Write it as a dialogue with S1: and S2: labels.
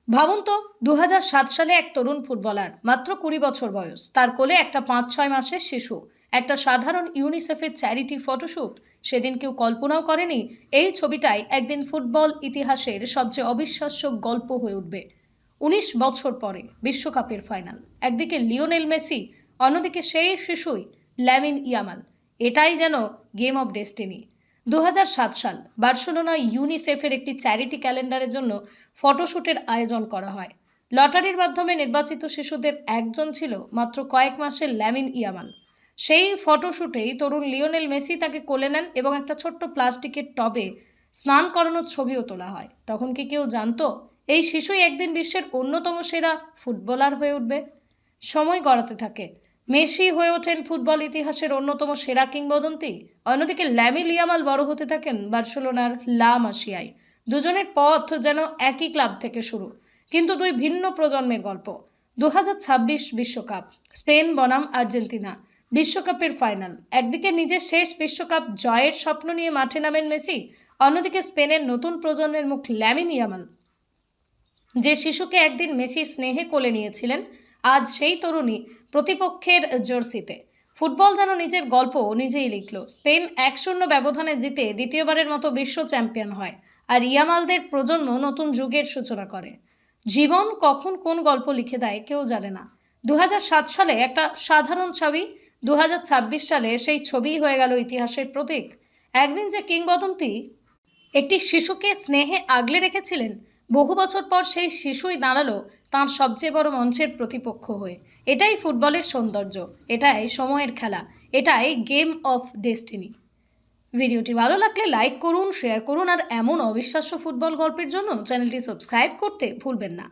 S1: ভাবুন তো 2007 সালে এক তরুণ ফুটবলার, মাত্র 20 বছর বয়স, তার কোলে একটা 5-6 মাসের শিশু, একটা সাধারণ ইউনিসেফের চ্যারিটি ফটোশ্যুট। সেদিন কেউ কল্পনাও করেনি এই ছবিটাই একদিন ফুটবল ইতিহাসের সবচেয়ে অবিশ্বাস্য গল্প হয়ে উঠবে। 19 বছর পরে বিশ্বকাপের ফাইনাল, একদিকে লিওনেল মেসি, অন্যদিকে সেই শিশুই ল্যামিন ইয়ামাল। এটাই যেন গেম অফ ডেস্টিনি। 2007 সাল, বার্সেলোনা ইউনিসেফের একটি চ্যারিটি ক্যালেন্ডারের জন্য ফটোশ্যুটের আয়োজন করা হয়। লটারির মাধ্যমে নির্বাচিত শিশুদের একজন ছিল মাত্র কয়েক মাসের ল্যামিন ইয়ামাল। সেই ফটোশ্যুটেই তরুণ লিওনেল মেসি তাকে কোলে নেন এবং একটা ছোট্ট প্লাস্টিকের টবে স্নান করানোর ছবিও তোলা হয়। তখন কি কেউ জানতো এই শিশুই একদিন বিশ্বের অন্যতম সেরা ফুটবলার হয়ে উঠবে? সময় গড়াতে থাকে, মেসি হয়ে ওঠেন ফুটবল ইতিহাসের অন্যতম সেরা কিংবদন্তি। অন্যদিকে ল্যামিন ইয়ামাল বড় হতে থাকেন বার্সেলোনার লা মাসিয়ায়। দুজনের পথ যেন একই ক্লাব থেকে শুরু, কিন্তু দুই ভিন্ন প্রজন্মের গল্প। 2026 বিশ্বকাপ, স্পেন বনাম আর্জেন্টিনা, বিশ্বকাপের ফাইনাল। একদিকে নিজের শেষ বিশ্বকাপ জয়ের স্বপ্ন নিয়ে মাঠে নামেন মেসি, অন্যদিকে স্পেনের নতুন প্রজন্মের মুখ ল্যামিন ইয়ামাল, যে শিশুকে একদিন মেসির স্নেহে কোলে নিয়েছিলেন, আজ সেই তরুণী প্রতিপক্ষের জার্সিতে। ফুটবল যেন নিজের গল্প নিজেই লিখল। স্পেন 1-0 ব্যবধানে জিতে দ্বিতীয়বারের মতো বিশ্ব চ্যাম্পিয়ন হয়, আর ইয়ামালদের প্রজন্ম নতুন যুগের সূচনা করে। জীবন কখন কোন গল্প লিখে দেয় কেউ জানে না। 2007 সালে একটা সাধারণ ছবি, 2026 সালে সেই ছবি হয়ে গেল ইতিহাসের প্রতীক। একদিন যে কিংবদন্তি একটি শিশুকে স্নেহে আগলে রেখেছিলেন, বহু বছর পর সেই শিশুই দাঁড়ালো তাঁর সবচেয়ে বড় মঞ্চের প্রতিপক্ষ হয়ে। এটাই ফুটবলের সৌন্দর্য, এটাই সময়ের খেলা, এটাই গেম অফ ডেস্টিনি। ভিডিওটি ভালো লাগলে লাইক করুন, শেয়ার করুন, আর এমন অবিশ্বাস্য ফুটবল গল্পের জন্য চ্যানেলটি সাবস্ক্রাইব করতে ভুলবেন না।